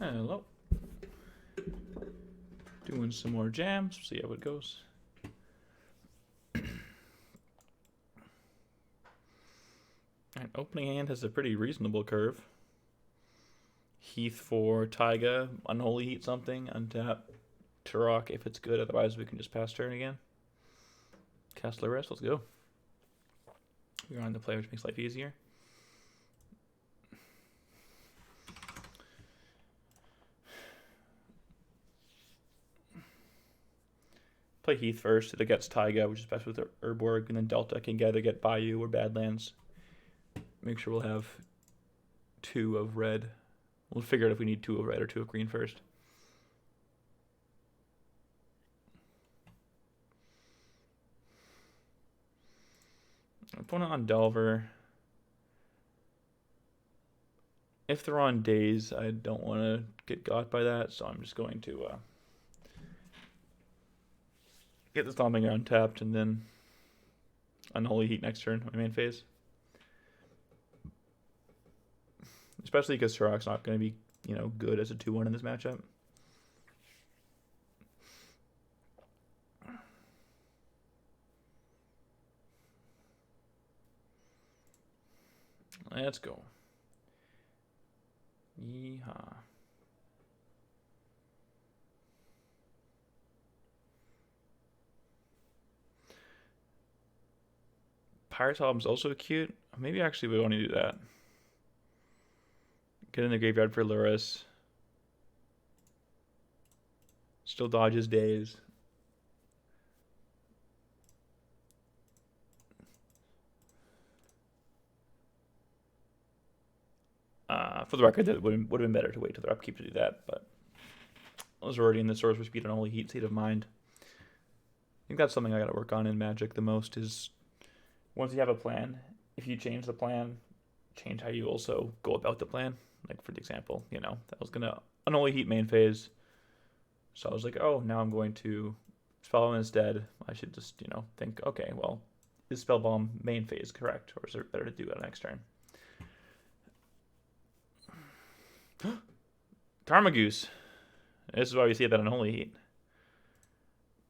Hello. Doing some more jams, see how it goes. And opening hand has a pretty reasonable curve. Heath for Taiga, Unholy Heat something, untap Turok if it's good, otherwise we can just pass turn again. Cast Rest, let's go. We're on the play, which makes life easier. Play Heath first, it gets Taiga, which is best with Urborg, and then Delta can either get Bayou or Badlands. Make sure we'll have 2 of red. We'll figure out if we need 2 of red or 2 of green first. Opponent on Delver. If they're on Daze, I don't want to get got by that, so I'm just going to get the Stomping Ground tapped and then Unholy Heat next turn, my main phase. Especially because Turok's not going to be, good as a 2-1 in this matchup. Let's go. Yeehaw. Pirate Album's also cute. Maybe actually we want to do that. Get in the graveyard for Luris. Still dodges Daze. For the record, that would have been better to wait till their upkeep to do that, but I was already in the Sorcerer Speed and Unholy Heat state of mind. I think that's something I got to work on in Magic the most is once you have a plan, if you change the plan, change how you also go about the plan. Like, for the example, that was going to Unholy Heat main phase. So I was like, oh, now I'm going to Spellbomb instead. I should just, think, okay, well, is Spellbomb main phase correct? Or is it better to do it next turn? Tarmogoose. This is why we see that Unholy Heat.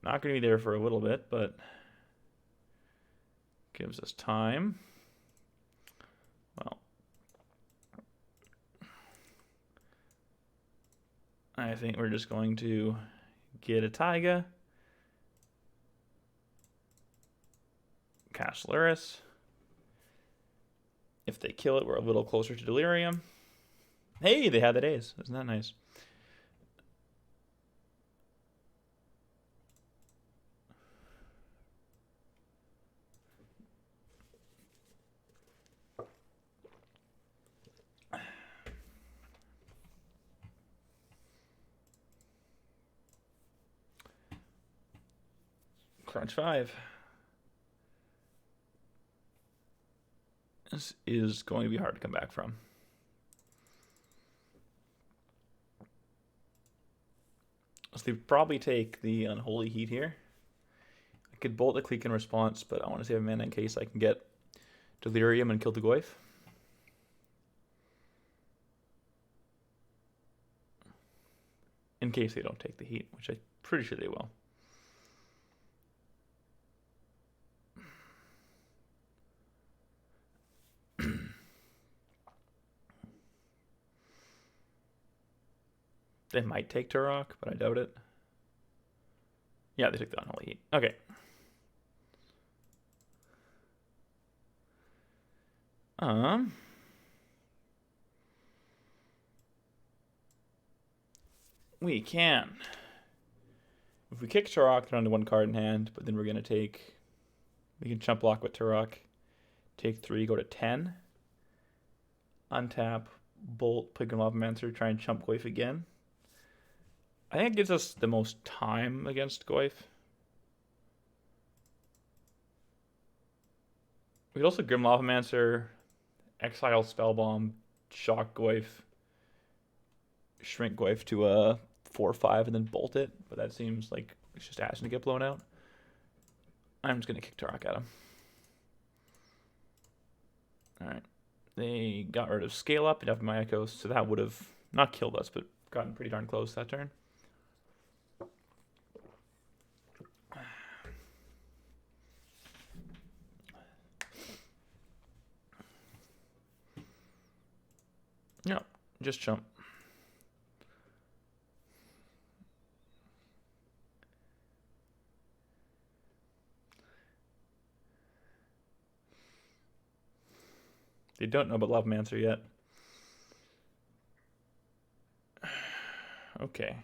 Not going to be there for a little bit, but gives us time. Well, I think we're just going to get a Taiga. Cast Luris. If they kill it, we're a little closer to Delirium. Hey, they had the Daze. Isn't that nice? Crunch 5. This is going to be hard to come back from. So they probably take the Unholy Heat here. I could bolt the Clique in response, but I want to save a mana in case I can get Delirium and kill the Goyf. In case they don't take the Heat, which I'm pretty sure they will. They might take Turok, but I doubt it. Yeah, they took the Unholy Heat. Okay. We can. If we kick Turok, they're onto 1 card in hand, but then we're going to take... We can chump block with Turok. Take 3, go to 10. Untap, bolt, Pyromancer, try and chump Goyf again. I think it gives us the most time against Goyf. We could also Pyromancer, exile Spellbomb, shock Goyf, shrink Goyf to a 4/5 and then bolt it, but that seems like it's just asking to get blown out. I'm just going to kick Turok at him. Alright. They got rid of Scale Up and up my Echoes, so that would have not killed us, but gotten pretty darn close that turn. Yeah, just jump. They don't know about Pyromancer yet. Okay.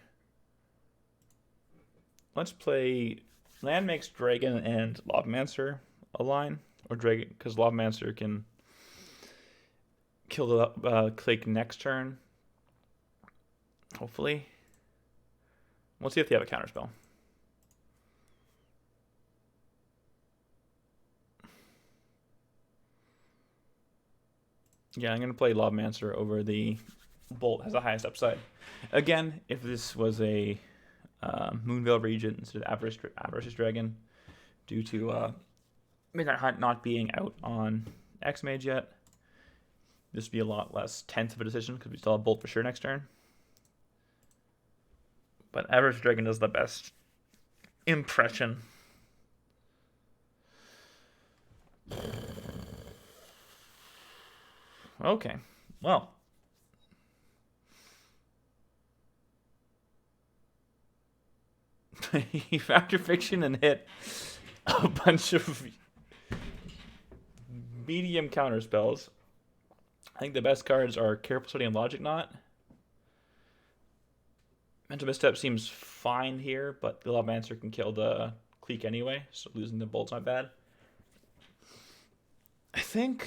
Let's play Land makes Dragon and Pyromancer align. Or Dragon, because Pyromancer can kill the click next turn. Hopefully. We'll see if they have a counterspell. Yeah, I'm going to play Pyromancer over the Bolt, has the highest upside. Again, if this was a Moonveil Regent instead of Avaricious Dragon, due to Midnight Hunt not being out on X-Mage yet, this would be a lot less tense of a decision because we still have Bolt for sure next turn. But Avaricious Dragon does the best impression. Okay, well. He Factor Fiction and hit a bunch of medium counter spells. I think the best cards are Careful Study and Logic Knot. Mental Misstep seems fine here, but the Pyromancer can kill the Clique anyway, so losing the Bolt's not bad. I think...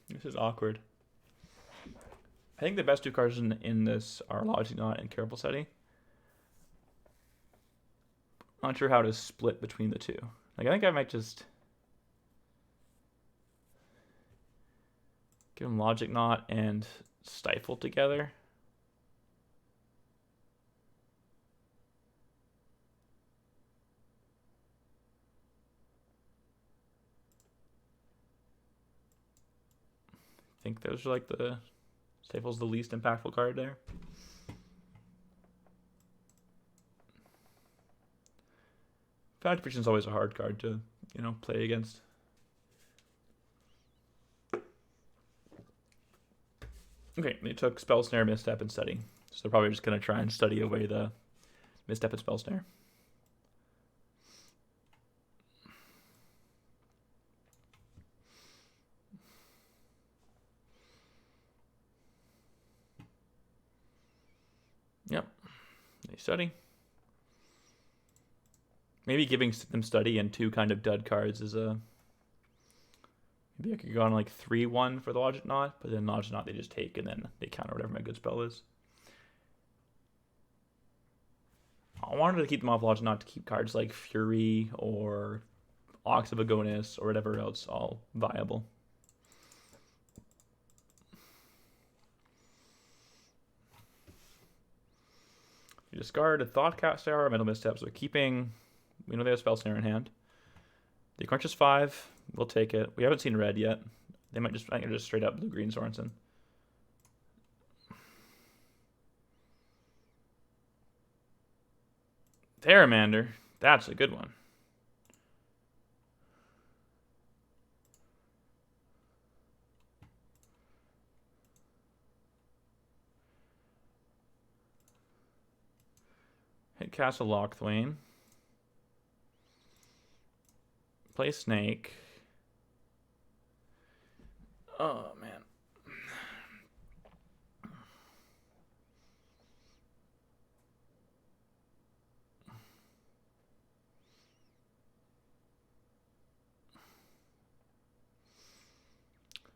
This is awkward. I think the best two cards in this are Logic Knot and Careful Study. Not sure how to split between the two. Like, I think I might just give him Logic Knot and Stifle together. I think those are like the Stifle's the least impactful card there. Factor Fiction is always a hard card to, play against. Okay, they took Spell Snare, Misstep, and Study. So they're probably just going to try and study away the Misstep and Spell Snare. Yep, they study. Maybe giving them Study and two kind of dud cards is a... Maybe I could go on like 3-1 for the Logic Knot, but then Logic Knot they just take and then they counter whatever my good spell is. I wanted to keep them off Logic Knot to keep cards like Fury or Ox of Agonis or whatever else all viable. You discard a Thoughtcaster or a Mental Misstep, so keeping... We know they have Spell Snare in hand. The crunch is 5. We'll take it. We haven't seen red yet. They might just, I think they're just straight up blue-green Sorensen. Pyromancer. That's a good one. Hit Castle Lochthwain. Play Snake. Oh, man.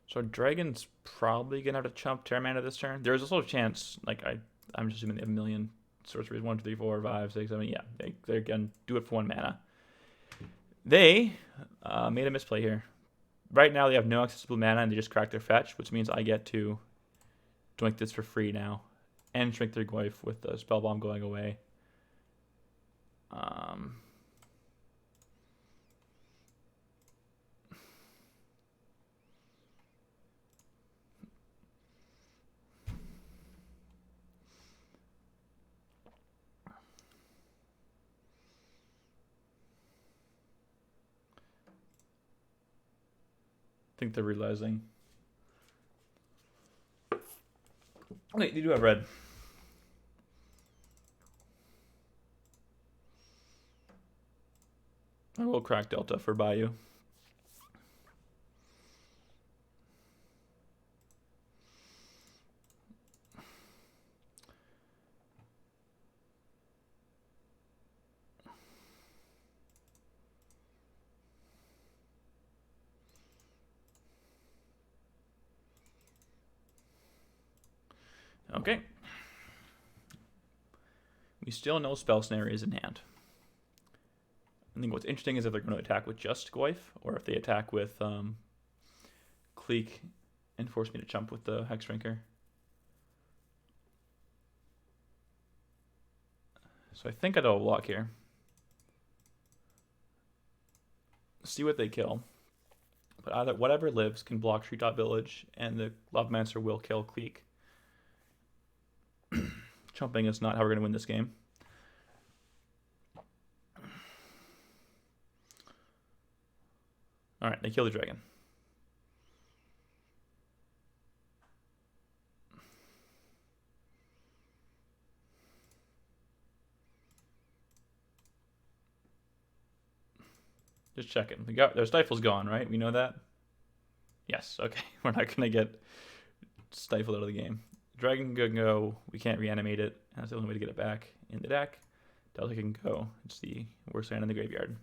So Dragon's probably going to have to chump Pyromancer this turn. There's also a chance, like, I'm just assuming they have a million sorceries. 1, 2, 3, 4, 5, 6, 7. Yeah, they're going to do it for 1 mana. They made a misplay here. Right now they have no accessible mana and they just crack their fetch, which means I get to doink this for free now. And shrink their Goyf with the spell bomb going away. think they're realizing. Okay, they do have red. I will crack Delta for Bayou. Okay. We still know Spell Snare is in hand. I think what's interesting is if they're going to attack with just Goyf, or if they attack with Cleek and force me to jump with the Hex Drinker. So I think I do a block here. See what they kill. But either whatever lives can block Treetop Village, and the Pyromancer will kill Cleek. Chumping is not how we're going to win this game. Alright, they kill the dragon. Just checking. Their stifle's gone, right? We know that? Yes, okay. We're not going to get stifled out of the game. Dragon can go. We can't reanimate it. That's the only way to get it back in the deck. Delta can go. It's the worst land in the graveyard.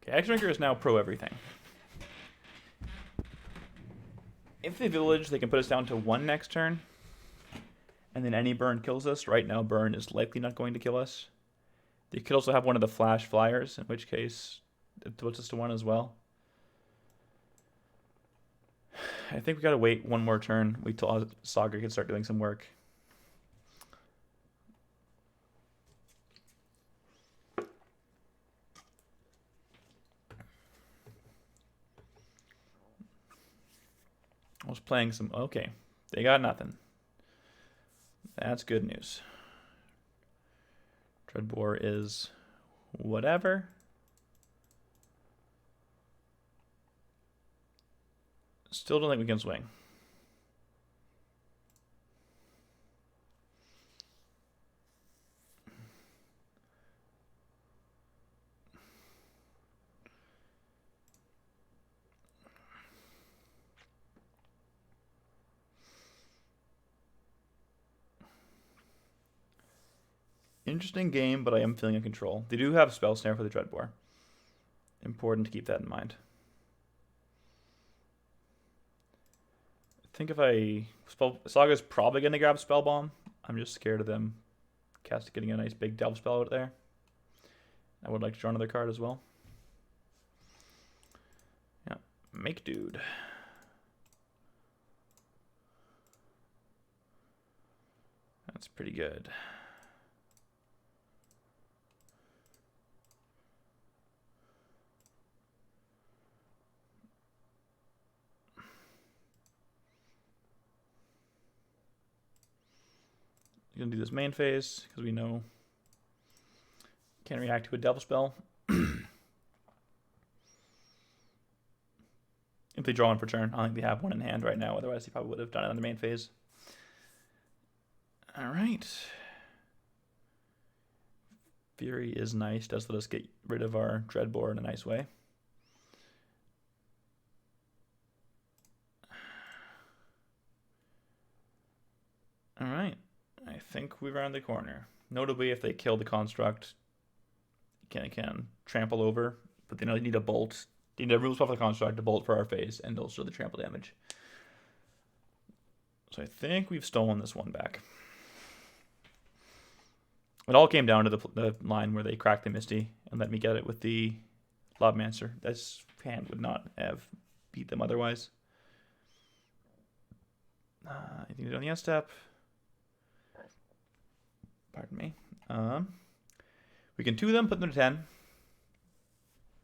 Okay, X-Drinker is now pro everything. If they village, they can put us down to 1 next turn. And then any burn kills us. Right now, burn is likely not going to kill us. They could also have one of the flash flyers, in which case it puts us to 1 as well. I think we gotta wait 1 more turn. Wait till Saga can start doing some work. I was playing some... Okay, they got nothing. That's good news. Dreadbore is whatever. Still don't think we can swing. Interesting game, but I am feeling in control. They do have Spell Snare for the Dreadbore. Important to keep that in mind. I think if Saga's probably going to grab Spell Bomb. I'm just scared of them getting a nice big delve spell out there. I would like to draw another card as well. Yeah, make dude. That's pretty good. Gonna do this main phase because we know can't react to a devil spell. If they draw 1 per turn, I don't think they have 1 in hand right now. Otherwise, he probably would have done it on the main phase. All right. Fury is nice. Does let us get rid of our Dreadbore in a nice way. All right. I think we've rounded the corner. Notably, if they kill the construct, can trample over, but they need a bolt. They need a rules spell for the construct, a bolt for our phase, and also the trample damage. So I think we've stolen this one back. It all came down to the line where they cracked the Misty and let me get it with the Pyromancer. This hand would not have beat them otherwise. Anything to do on the end step? Pardon me. We can 2 them, put them to 10.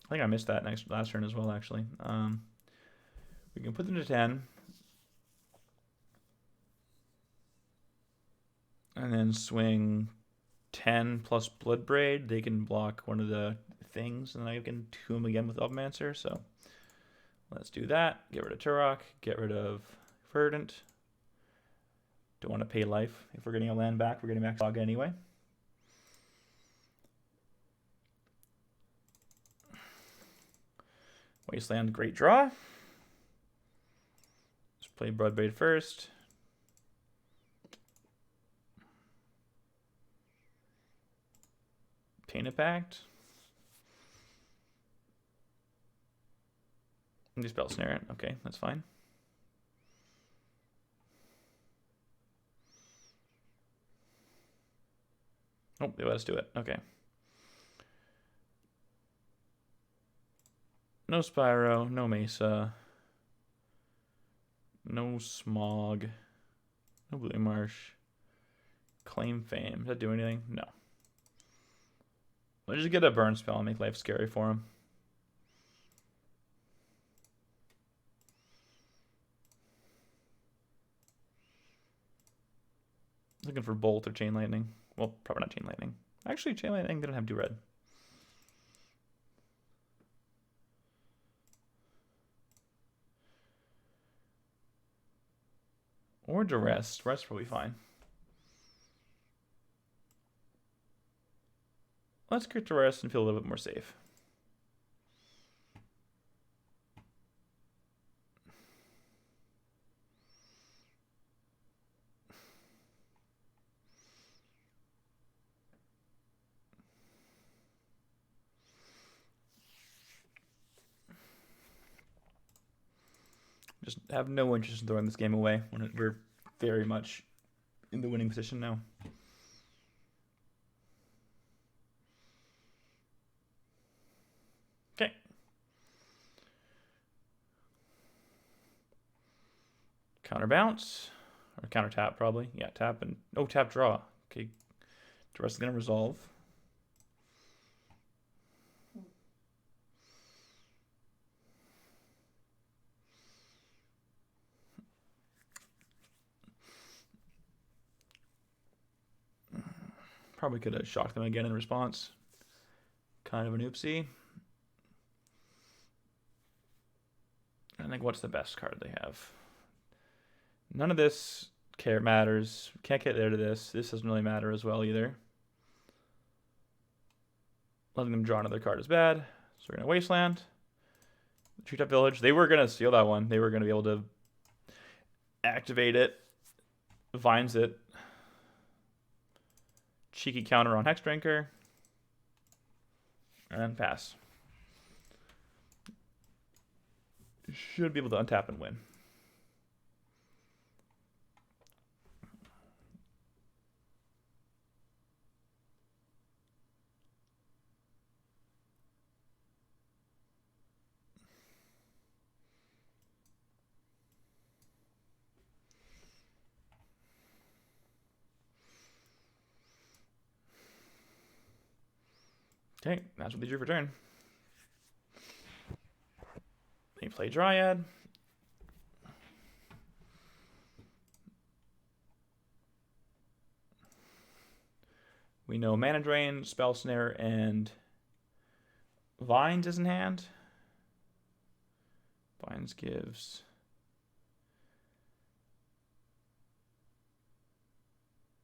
I think I missed that last turn as well, actually. We can put them to 10. And then swing 10 plus Bloodbraid. They can block one of the things, and then I can 2 them again with Pyromancer. So let's do that. Get rid of Turok. Get rid of Verdant. Don't want to pay life. If we're getting a land back, we're getting back Saga anyway. Wasteland, great draw. Let's play Bloodbraid first. Painted Pact. And just spell snare it. Okay, that's fine. Oh, they let us do it. Okay. No Spyro, no Mesa, no Smog, no Blue Marsh, Claim Fame. Does that do anything? No. Let's just get a burn spell and make life scary for him. Looking for Bolt or Chain Lightning. Well, probably not Chain Lightning. Actually, Chain Lightning didn't have do red. Or Duress. Duress probably fine. Let's get Duress and feel a little bit more safe. Just have no interest in throwing this game away when we're very much in the winning position now. Okay. Counter bounce. Or counter tap, probably. Yeah, tap and... Oh, tap draw. Okay. The rest is going to resolve. Probably could have shocked them again in response. Kind of an oopsie. I think what's the best card they have? None of this matters. Can't get there to this. This doesn't really matter as well either. Letting them draw another card is bad. So we're going to Wasteland. Treetop Village. They were going to steal that one. They were going to be able to activate it. Vines it. Cheeky counter on Hexdrinker. And pass. Should be able to untap and win. Okay, that's what they drew for turn. They play Dryad. We know Mana Drain, Spell Snare, and Vines is in hand. Vines gives...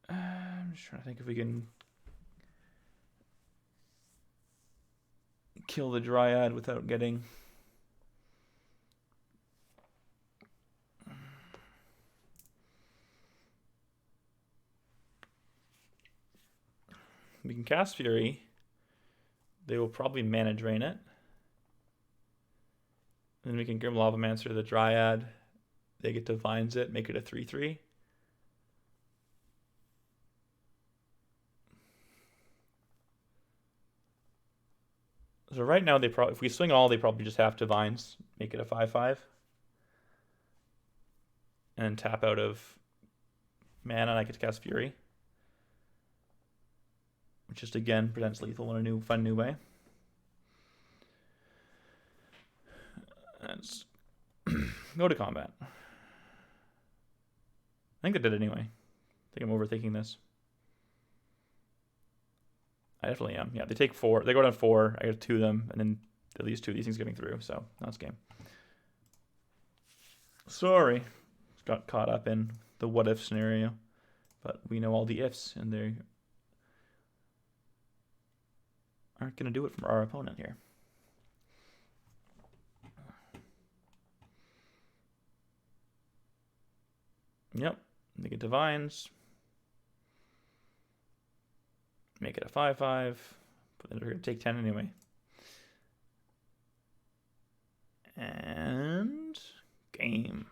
I'm just trying to think if we can kill the Dryad without getting... We can cast Fury. They will probably Mana Drain it. And then we can Grim Lavamancer the Dryad. They get to Vines it, make it a 3/3. So right now, if we swing all, they probably just have to Vines, make it a 5/5. And tap out of mana, and I get to cast Fury. which is, again, presents lethal in a fun new way. Let's go to combat. I think I did anyway. I think I'm overthinking this. I definitely am. Yeah, they take 4. They go down 4. I got 2 of them, and then at least 2 of these things getting through. So that's game. Sorry, got caught up in the what if scenario, but we know all the ifs, and they aren't going to do it from our opponent here. Yep, they get divines. Make it a 5/5, but then they're going to take 10 anyway. And game.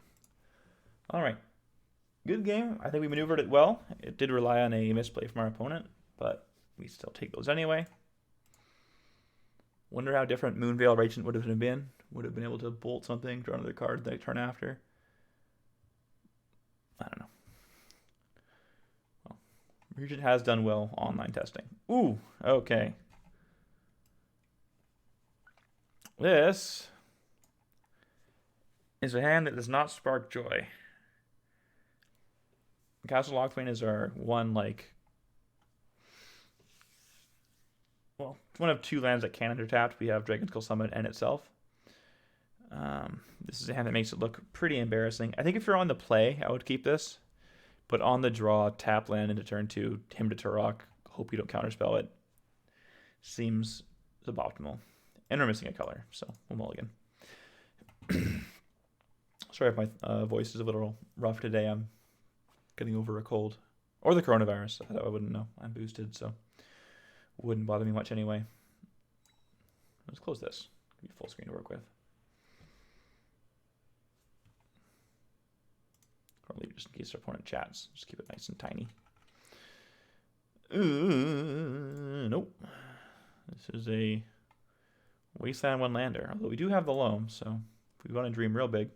All right. Good game. I think we maneuvered it well. It did rely on a misplay from our opponent, but we still take those anyway. Wonder how different Moonveil Regent would have been. Would have been able to bolt something, draw another card the turn after. I don't know. Well, Regent has done well online testing. Ooh, okay. This is a hand that does not spark joy. Castle Lockbane is our one, like, well, one of 2 lands that can undertapped. We have Dragon's Skull Summit and itself. This is a hand that makes it look pretty embarrassing. I think if you're on the play, I would keep this. But on the draw, tap land into turn 2, him to Turok, hope you don't counterspell it. Seems suboptimal. And we're missing a color, so we'll mulligan. Sorry if my voice is a little rough today. I'm getting over a cold. Or the coronavirus. I wouldn't know. I'm boosted, so it wouldn't bother me much anyway. Let's close this. Give you full screen to work with. Or leave it just in case our opponent chats. Just keep it nice and tiny. Nope. This is a Wasteland 1 lander. Although we do have the loam, so if we want to dream real big.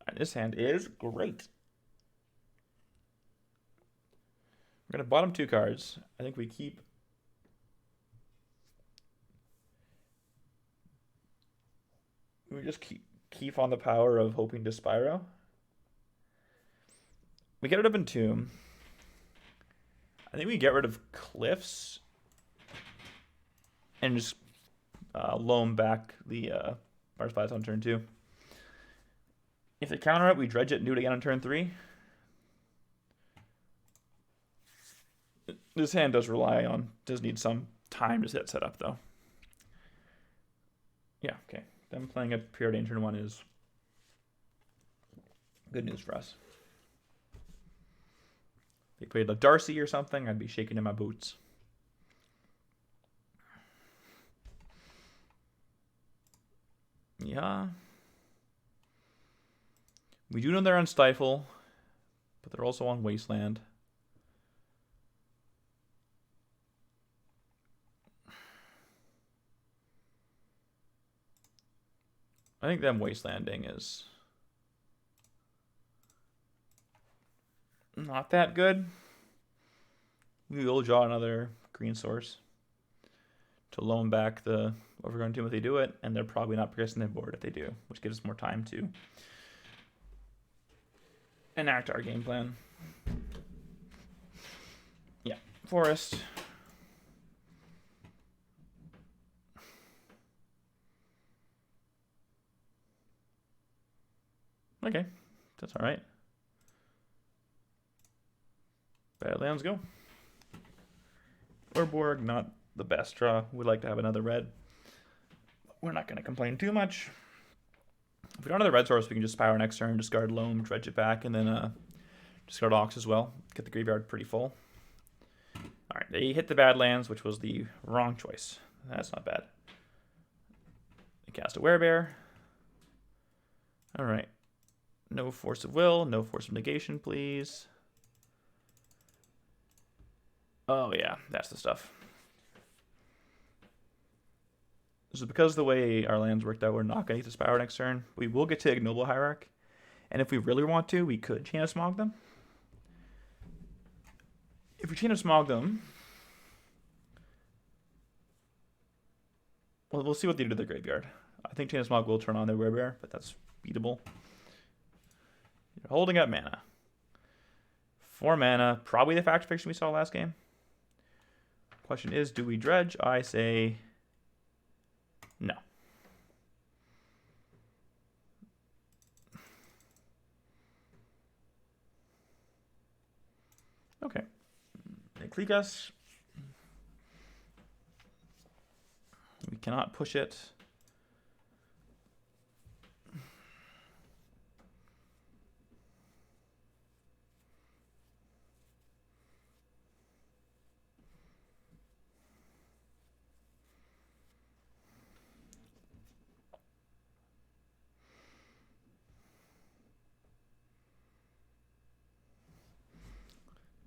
And this hand is great. We're going to bottom 2 cards. I think we keep... We just keep on the power of hoping to Spyro. We get rid of Entomb. I think we get rid of Cliffs. And just loam back the Mars Blast on turn 2. If they counter it, we dredge it and do it again on turn 3. This hand does need some time to set up, though. Yeah, okay. Them playing a Preordained turn 1 is good news for us. If they played like Darcy or something, I'd be shaking in my boots. Yeah. We do know they're on Stifle, but they're also on Wasteland. I think them Wastelanding is not that good. We will draw another green source to loan back the Overgrown Tomb if they do it, and they're probably not progressing their board if they do, which gives us more time to enact our game plan. Yeah, Forest. Okay, that's all right. Badlands go. Urborg, not the best draw. We'd like to have another red. We're not going to complain too much. If we don't have the red source, we can just Spyro next turn, discard Loam, dredge it back, and then discard Ox as well. Get the graveyard pretty full. All right, they hit the Badlands, which was the wrong choice. That's not bad. They cast a Werebear. All right. No Force of Will, no Force of Negation, please. Oh, yeah, that's the stuff. So because of the way our lands worked out, we're not going to get to Spyro next turn. We will get to Ignoble Hierarch. And if we really want to, we could Chain of Smog them. If we Chain of Smog them, we'll see what they do to their graveyard. I think Chain of Smog will turn on their Werebear, but that's beatable. You're holding up mana. 4 mana, probably the faction fiction we saw last game. Question is, do we dredge? I say no. Okay. They click us. We cannot push it.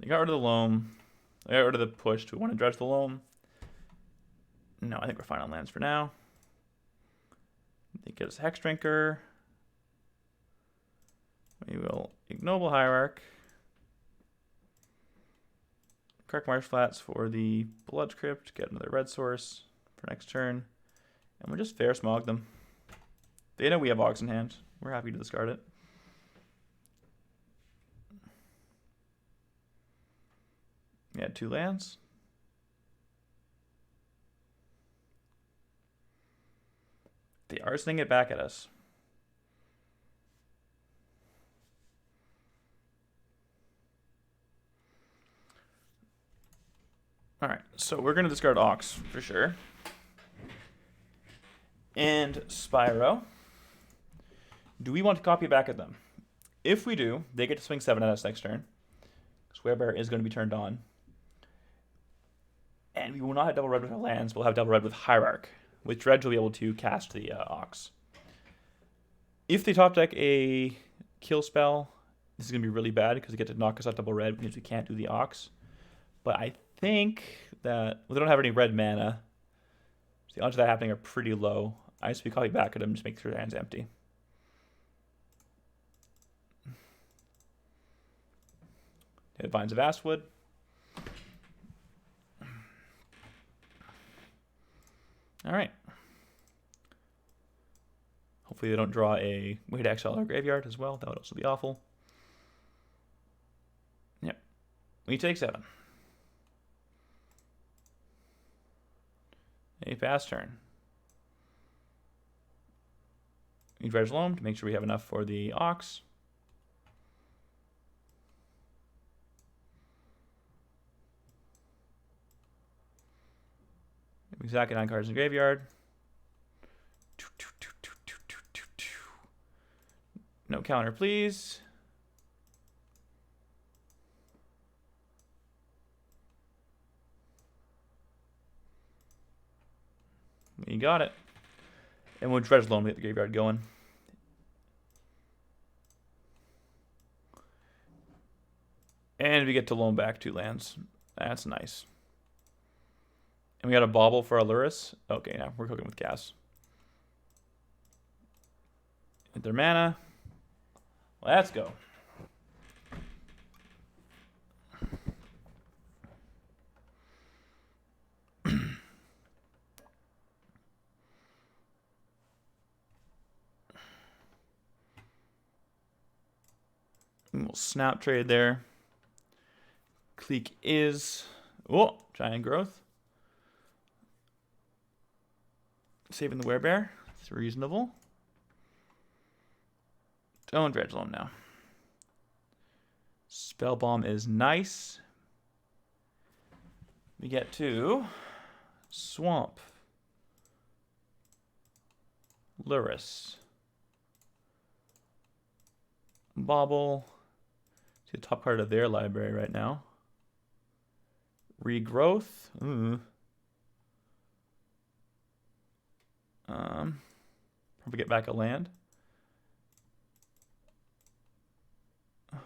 They got rid of the loam. They got rid of the push. Do we want to dredge the loam? No, I think we're fine on lands for now. They get us Hex Drinker. We will Ignoble Hierarch. Crack Marsh Flats for the Blood Crypt. Get another red source for next turn. And we'll just Fair Smog them. They know we have Ox in hand. We're happy to discard it. We had 2 lands. They are sending it back at us. All right, so we're going to discard Ox for sure. And Spyro. Do we want to copy it back at them? If we do, they get to swing 7 at us next turn. Werebear is going to be turned on. And we will not have double red with our lands. We'll have double red with Hierarch. With Dredge, we'll be able to cast the Ox. If they top deck a kill spell, this is going to be really bad because they get to knock us out double red, which means we can't do the Ox. But I think that they don't have any red mana. So the odds of that happening are pretty low. I just be copy back at them, just make sure their hand's empty. Vines of Astwood. All right. Hopefully they don't draw a way to exile our graveyard as well. That would also be awful. Yep. We take 7. A fast turn. We dredge loam to make sure we have enough for the Ox. Exactly 9 cards in the graveyard. No counter, please. You got it. And we'll dredge loam to get the graveyard going. And we get to loam back 2 lands. That's nice. And we got a bauble for Aluris. Okay, now we're cooking with gas. Hit their mana. Let's go. We'll snap trade there. Clique is... Oh, giant growth. Saving the Werebear. It's reasonable. Don't dredge loam now. Spell Bomb is nice. We get to Swamp. Luris. Bauble. See the top card of their library right now. Regrowth. Probably get back a land. I'm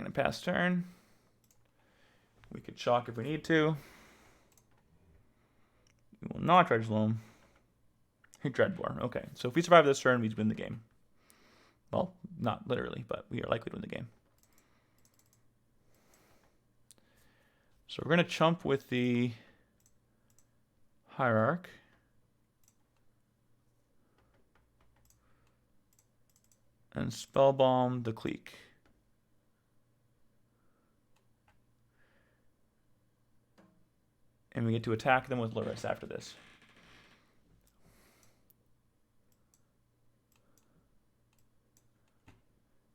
gonna pass turn. We could shock if we need to. We will not dredge loam. Hey, Dreadbore. Okay, so if we survive this turn, we win the game. Well, not literally, but we are likely to win the game. So we're going to chump with the Hierarch. And Spellbomb the Clique. And we get to attack them with Luris after this.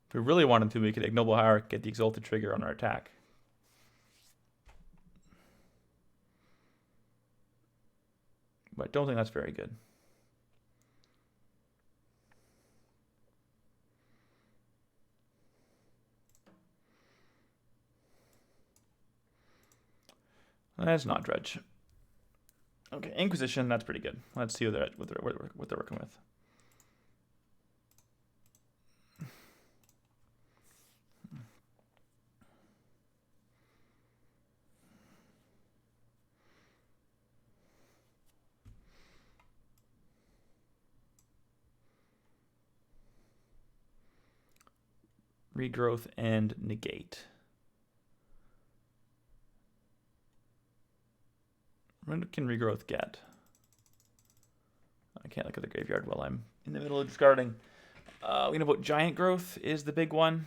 If we really wanted to, we could Ignoble Hierarch, get the Exalted trigger on our attack. But I don't think that's very good. That's not Dredge. Okay, Inquisition, that's pretty good. Let's see what they're working with. Regrowth and Negate. What can Regrowth get? I can't look at the graveyard while I'm in the middle of discarding. We know about Giant Growth is the big one.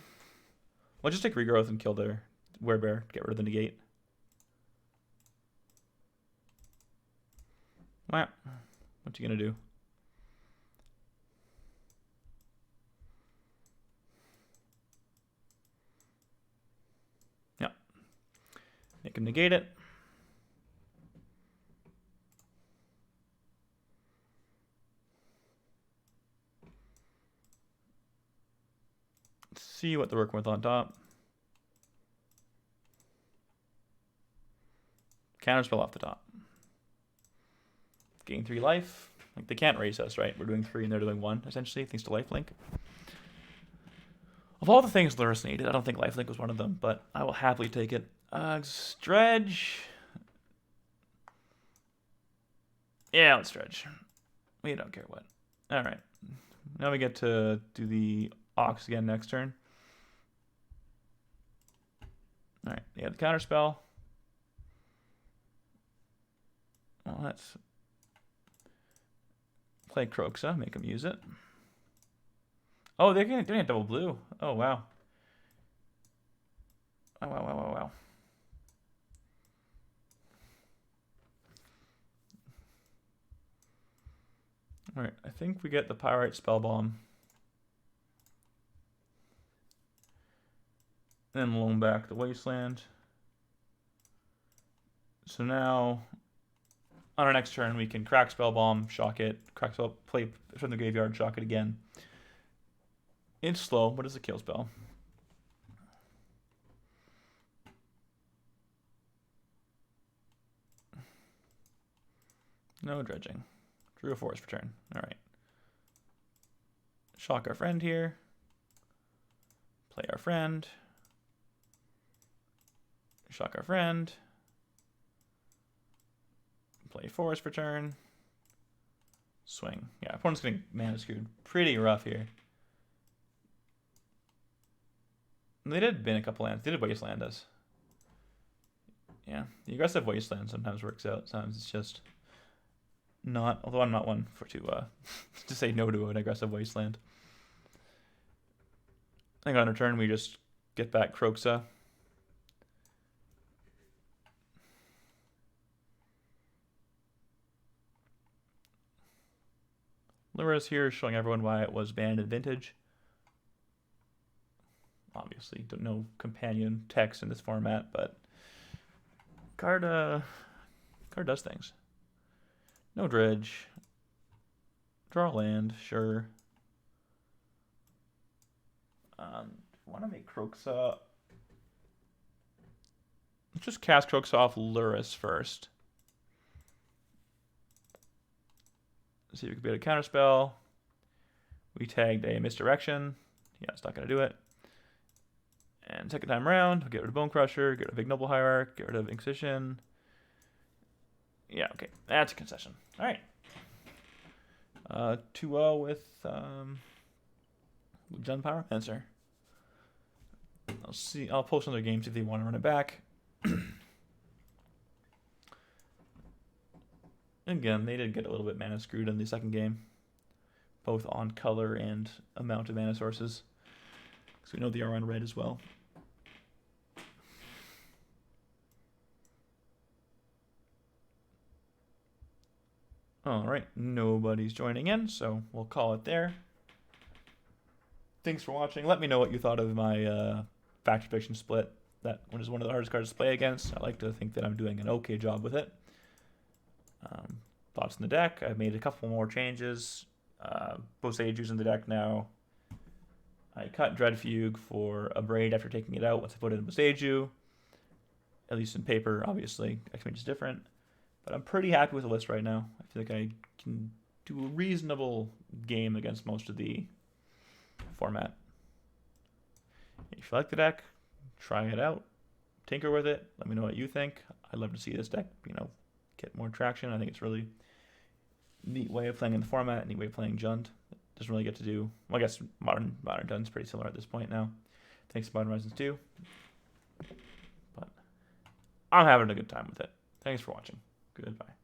We'll just take Regrowth and kill their Werebear, get rid of the Negate. Wow. What's he gonna do? Yeah. Make him negate it. See what they're working with on top. Counterspell off the top. Gain 3 life. Like, they can't raise us, right? We're doing 3 and they're doing 1, essentially, thanks to lifelink. Of all the things Luris needed, I don't think lifelink was one of them, but I will happily take it. Dredge. Yeah, let's dredge. We don't care what. Alright. Now we get to do the Ox again next turn. Alright, yeah, the counterspell. Well, let's play Kroxa, make them use it. Oh, they're doing a double blue. Oh, wow. Oh, wow. Alright, I think we get the Pyrite Spellbomb. Then loan back the Wasteland. So now, on our next turn, we can crack Spellbomb, shock it, crack spell, play from the graveyard, shock it again. It's slow, but it's a kill spell. No dredging. Drew a forest return. Alright. Shock our friend here. Play our friend. Shock our friend. Play forest return. Swing. Yeah, opponent's getting mana screwed pretty rough here. They did bin a couple lands. They did wasteland us. Yeah, the aggressive wasteland sometimes works out. Sometimes it's just not. Although I'm not one to say no to an aggressive wasteland. I think on return we just get back Kroxa. Luris here showing everyone why it was banned in Vintage. Obviously, no companion text in this format, but card does things. No dredge. Draw land, sure. Want to make Kroxa. Let's just cast Kroxa off Luris first. See if we can beat a counterspell. We tagged a misdirection. Yeah, it's not going to do it. And second time around, we'll get rid of Bone Crusher, get rid of Ignoble Hierarch, get rid of Inquisition. Yeah, okay. That's a concession. All right. 2-0 with John Pyromancer. I'll post another game, see if they want to run it back. Again, they did get a little bit mana screwed in the second game, both on color and amount of mana sources. So we know they are on red as well. All right, nobody's joining in, so we'll call it there. Thanks for watching. Let me know what you thought of my faction fiction split. That one is one of the hardest cards to play against. I like to think that I'm doing an okay job with it. Thoughts in the deck. I've made a couple more changes. Boseju's in the deck now. I cut Dreadfugue for a Braid after taking it out once I put it in Boseju. At least in paper, obviously. X-Mage is different. But I'm pretty happy with the list right now. I feel like I can do a reasonable game against most of the format. If you like the deck, try it out. Tinker with it. Let me know what you think. I'd love to see this deck, get more traction. I think it's really neat way of playing in the format, neat way of playing Jund. Doesn't really get to do, well, I guess modern Jund's pretty similar at this point now. Thanks to Modern Horizons 2. But I'm having a good time with it. Thanks for watching. Goodbye.